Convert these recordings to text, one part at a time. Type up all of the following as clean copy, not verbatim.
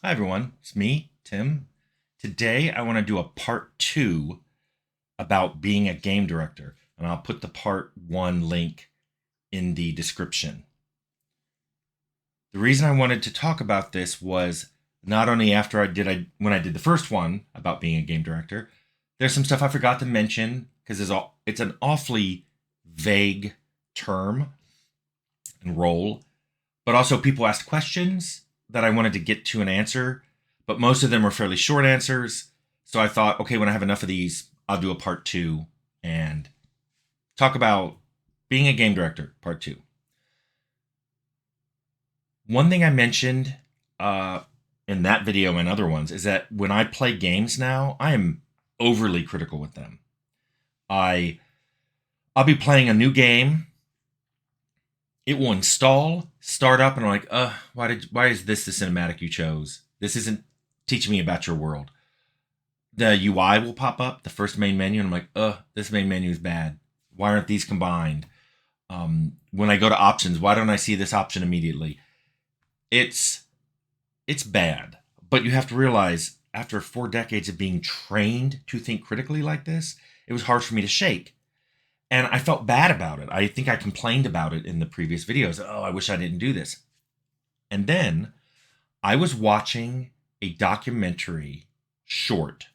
Hi everyone, it's me, Tim. Today I want to do a part two about being a game director, and I'll put the part one link in the description. The reason I wanted to talk about this was not only after when I did the first one about being a game director, there's some stuff I forgot to mention because it's an awfully vague term and role, but also people asked questions that I wanted to get to an answer, but most of them were fairly short answers. So I thought, okay, when I have enough of these, I'll do a part two and talk about being a game director, part two. One thing I mentioned in that video and other ones is that when I play games now, I am overly critical with them. I'll be playing a new game. It will install, start up, and I'm like, why is this the cinematic you chose? This isn't teaching me about your world. The UI will pop up, the first main menu, and I'm like, this main menu is bad. Why aren't these combined? When I go to options, why don't I see this option immediately? It's bad. But you have to realize, after 4 decades of being trained to think critically like this, it was hard for me to shake. And I felt bad about it. I think I complained about it in the previous videos. Oh, I wish I didn't do this. And then I was watching a documentary short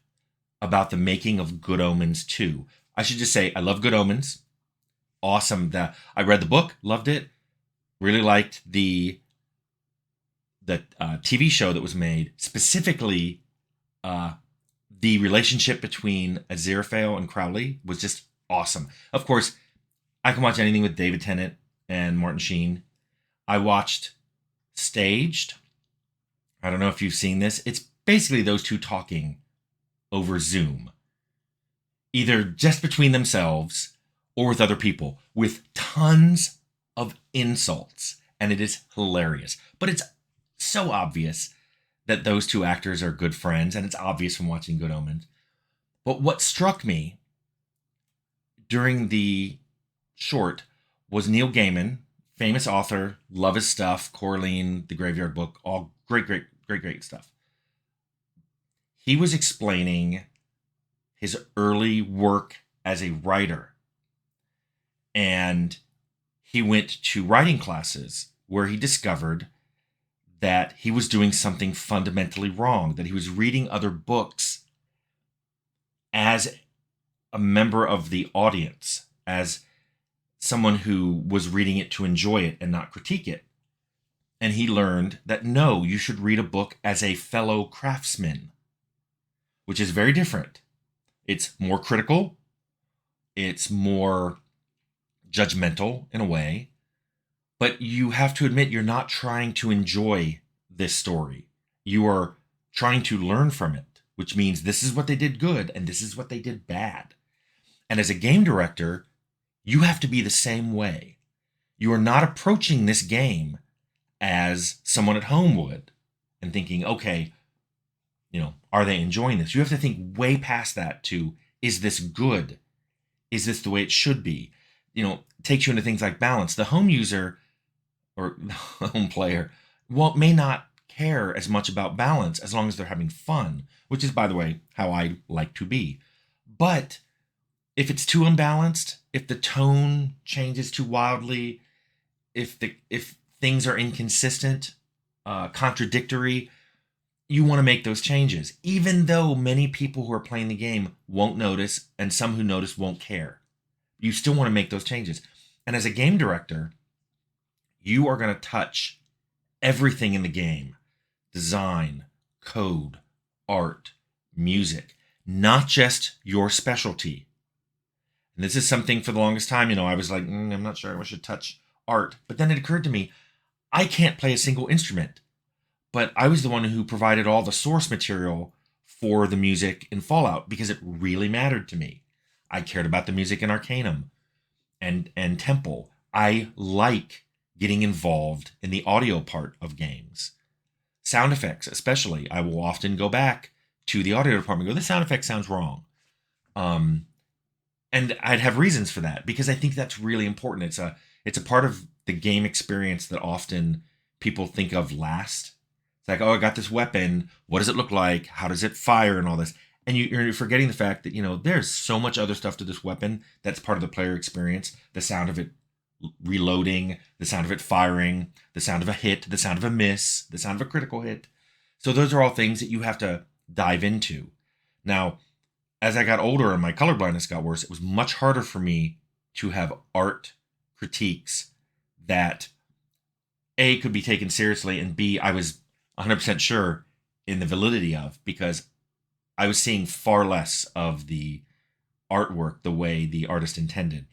about the making of Good Omens 2. I should just say, I love Good Omens. Awesome. I read the book, loved it. Really liked the TV show that was made. Specifically, the relationship between Aziraphale and Crowley was just awesome. Of course, I can watch anything with David Tennant and Martin Sheen. I watched Staged. I don't know if you've seen this. It's basically those two talking over Zoom, either just between themselves or with other people, with tons of insults. And it is hilarious. But it's so obvious that those two actors are good friends, and it's obvious from watching Good Omens. But what struck me during the short was Neil Gaiman, famous author, love his stuff, Coraline, The Graveyard Book, all great stuff. He was explaining his early work as a writer, and he went to writing classes where he discovered that he was doing something fundamentally wrong, that he was reading other books as a member of the audience, as someone who was reading it to enjoy it and not critique it. And he learned that no, you should read a book as a fellow craftsman, which is very different. It's more critical, it's more judgmental in a way, but you have to admit you're not trying to enjoy this story. You are trying to learn from it, which means this is what they did good and this is what they did bad. And as a game director, you have to be the same way. You are not approaching this game as someone at home would and thinking, okay, are they enjoying this? You have to think way past that to, is this good? Is this the way it should be? It takes you into things like balance. The home user or the home player may not care as much about balance as long as they're having fun, which is, by the way, how I like to be. But if it's too unbalanced, if the tone changes too wildly, if things are inconsistent, contradictory, you want to make those changes, even though many people who are playing the game won't notice and some who notice won't care. You still want to make those changes. And as a game director, you are going to touch everything in the game: design, code, art, music, not just your specialty. And this is something for the longest time, I was like, I'm not sure I should touch art. But then it occurred to me, I can't play a single instrument. But I was the one who provided all the source material for the music in Fallout because it really mattered to me. I cared about the music in Arcanum and Temple. I like getting involved in the audio part of games. Sound effects, especially. I will often go back to the audio department and go, this sound effect sounds wrong. And I'd have reasons for that because I think that's really important. It's a part of the game experience that often people think of last. It's like, oh, I got this weapon. What does it look like? How does it fire and all this? And you're forgetting the fact that, there's so much other stuff to this weapon that's part of the player experience. The sound of it reloading, the sound of it firing, the sound of a hit, the sound of a miss, the sound of a critical hit. So those are all things that you have to dive into. Now, as I got older and my color blindness got worse, it was much harder for me to have art critiques that A, could be taken seriously, and B, I was 100% sure in the validity of, because I was seeing far less of the artwork the way the artist intended,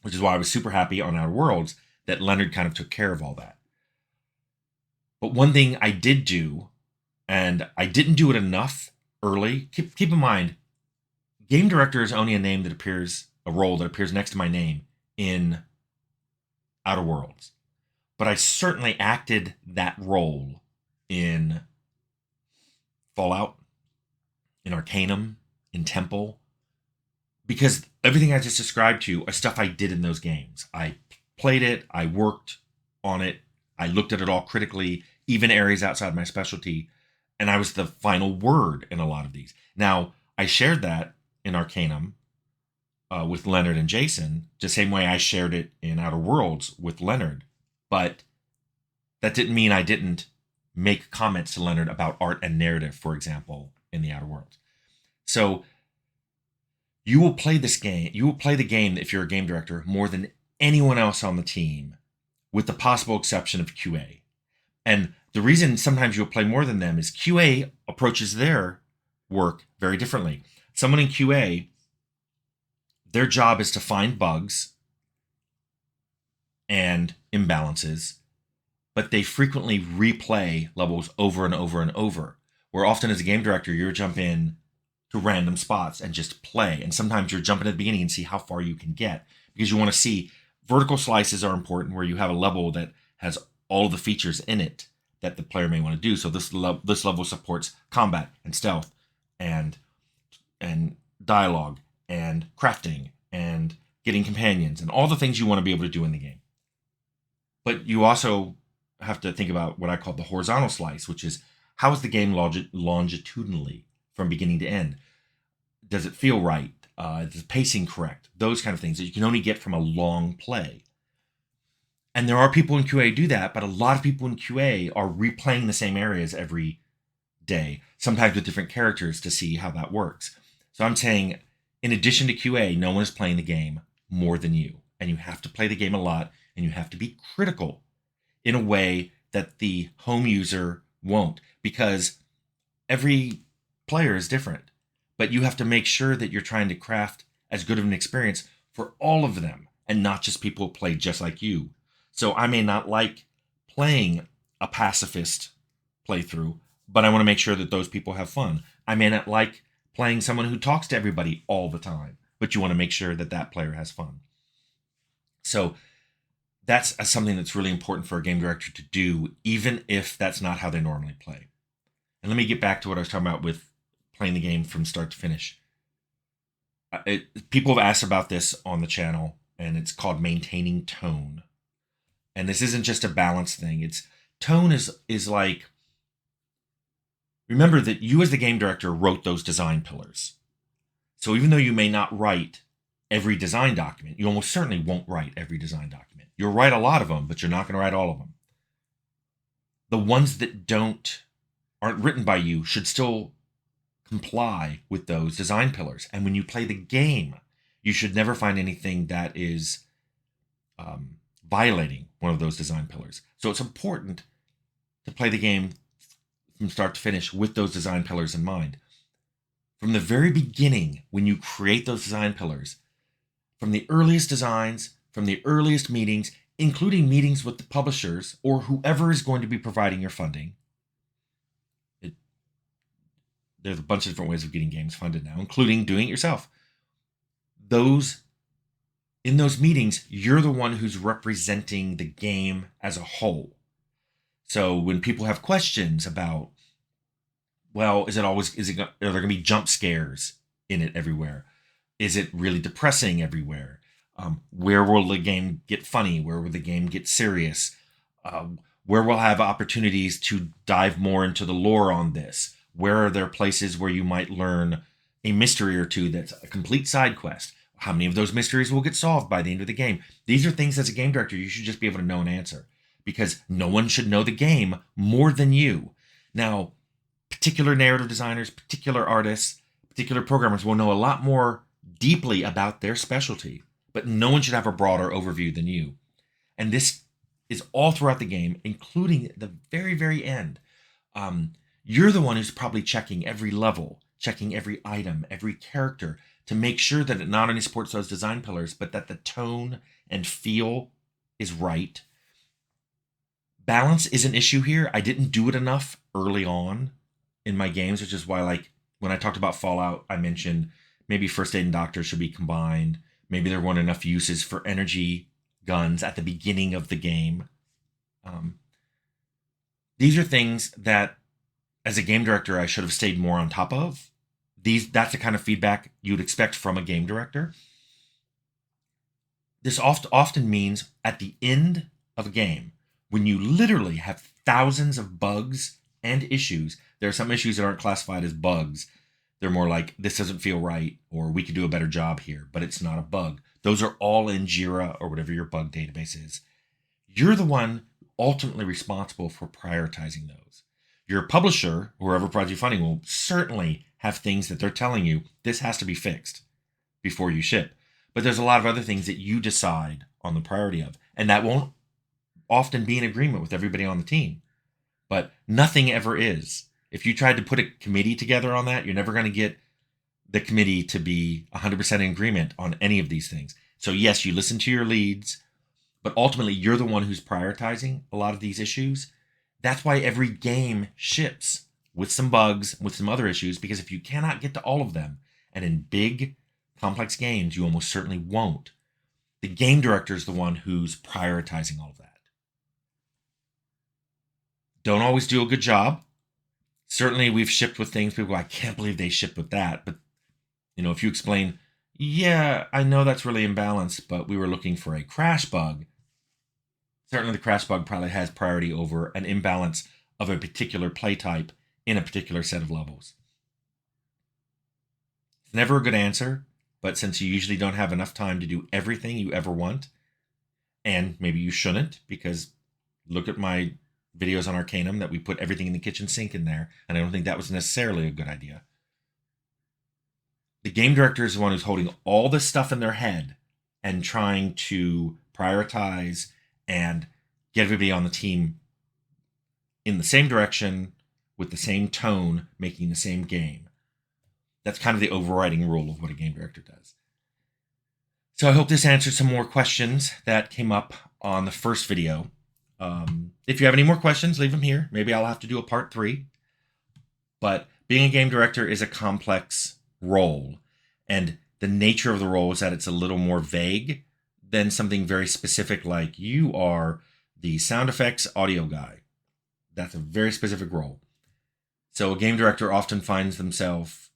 which is why I was super happy on Outer Worlds that Leonard kind of took care of all that. But one thing I did do, and I didn't do it enough early, keep in mind, game director is only a role that appears next to my name in Outer Worlds. But I certainly acted that role in Fallout, in Arcanum, in Temple, because everything I just described to you are stuff I did in those games. I played it, I worked on it, I looked at it all critically, even areas outside my specialty, and I was the final word in a lot of these. Now, I shared that in Arcanum with Leonard and Jason, the same way I shared it in Outer Worlds with Leonard, but that didn't mean I didn't make comments to Leonard about art and narrative, for example, in the Outer Worlds. So you will play this game. You will play the game if you're a game director more than anyone else on the team, with the possible exception of QA. And the reason sometimes you'll play more than them is QA approaches their work very differently. Someone in QA, their job is to find bugs and imbalances, but they frequently replay levels over and over and over, where often as a game director, you'll jump in to random spots and just play. And sometimes you're jumping at the beginning and see how far you can get, because you want to see vertical slices are important, where you have a level that has all of the features in it that the player may want to do. So this level supports combat and stealth and dialogue and crafting and getting companions and all the things you want to be able to do in the game. But you also have to think about what I call the horizontal slice, which is, how is the game longitudinally from beginning to end? Does it feel right? Is the pacing correct? Those kind of things that you can only get from a long play. And there are people in QA who do that, but a lot of people in QA are replaying the same areas every day, sometimes with different characters, to see how that works. So I'm saying, in addition to QA, no one is playing the game more than you. And you have to play the game a lot, and you have to be critical in a way that the home user won't, because every player is different. But you have to make sure that you're trying to craft as good of an experience for all of them, and not just people who play just like you. So I may not like playing a pacifist playthrough, but I want to make sure that those people have fun. I may not like playing someone who talks to everybody all the time, but you want to make sure that that player has fun. So that's something that's really important for a game director to do, even if that's not how they normally play. And let me get back to what I was talking about with playing the game from start to finish. People have asked about this on the channel, and it's called maintaining tone. And this isn't just a balance thing. It's tone is like, remember that you as the game director wrote those design pillars. So even though you may not write every design document, you almost certainly won't write every design document. You'll write a lot of them, but you're not going to write all of them. The ones that aren't written by you should still comply with those design pillars. And when you play the game, you should never find anything that is violating one of those design pillars. So it's important to play the game from start to finish with those design pillars in mind. From the very beginning, when you create those design pillars, from the earliest designs, from the earliest meetings, including meetings with the publishers or whoever is going to be providing your funding. There's a bunch of different ways of getting games funded now, including doing it yourself. In those meetings, you're the one who's representing the game as a whole. So when people have questions about, well, are there going to be jump scares in it everywhere? Is it really depressing everywhere? Where will the game get funny? Where will the game get serious? where we'll have opportunities to dive more into the lore on this. Where are there places where you might learn a mystery or two that's a complete side quest? How many of those mysteries will get solved by the end of the game? These are things as a game director you should just be able to know and answer, because no one should know the game more than you. Now, particular narrative designers, particular artists, particular programmers will know a lot more deeply about their specialty, but no one should have a broader overview than you. And this is all throughout the game, including the very, very end. You're the one who's probably checking every level, checking every item, every character, to make sure that it not only supports those design pillars, but that the tone and feel is right. Balance is an issue here. I didn't do it enough early on in my games, which is why, like, when I talked about Fallout, I mentioned maybe First Aid and Doctor should be combined. Maybe there weren't enough uses for energy guns at the beginning of the game. These are things that, as a game director, I should have stayed more on top of. That's the kind of feedback you'd expect from a game director. This often means at the end of a game, when you literally have thousands of bugs and issues, there are some issues that aren't classified as bugs. They're more like, this doesn't feel right, or we could do a better job here, but it's not a bug. Those are all in Jira or whatever your bug database is. You're the one ultimately responsible for prioritizing those. Your publisher, whoever provides you funding, will certainly have things that they're telling you, this has to be fixed before you ship. But there's a lot of other things that you decide on the priority of, and that won't often be in agreement with everybody on the team. But nothing ever is. If you tried to put a committee together on that, you're never going to get the committee to be 100% in agreement on any of these things. So yes, you listen to your leads, but ultimately you're the one who's prioritizing a lot of these issues. That's why every game ships with some bugs, with some other issues, because if you cannot get to all of them, and in big, complex games, you almost certainly won't, the game director is the one who's prioritizing all of that. Don't always do a good job. Certainly we've shipped with things, people go, I can't believe they shipped with that. But, if you explain, yeah, I know that's really imbalanced, but we were looking for a crash bug. Certainly the crash bug probably has priority over an imbalance of a particular play type in a particular set of levels. It's never a good answer, but since you usually don't have enough time to do everything you ever want, and maybe you shouldn't, because look at my videos on Arcanum that we put everything in the kitchen sink in there, and I don't think that was necessarily a good idea. The game director is the one who's holding all this stuff in their head and trying to prioritize and get everybody on the team in the same direction with the same tone, making the same game. That's kind of the overriding rule of what a game director does. So I hope this answers some more questions that came up on the first video. If you have any more questions, leave them here. Maybe I'll have to do a part 3. But being a game director is a complex role. And the nature of the role is that it's a little more vague than something very specific, like you are the sound effects audio guy. That's a very specific role. So a game director often finds themselves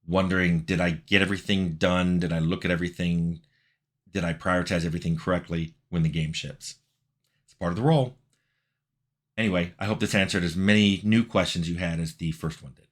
wondering, did I get everything done? Did I look at everything? Did I prioritize everything correctly when the game ships? It's part of the role. Anyway, I hope this answered as many new questions you had as the first one did.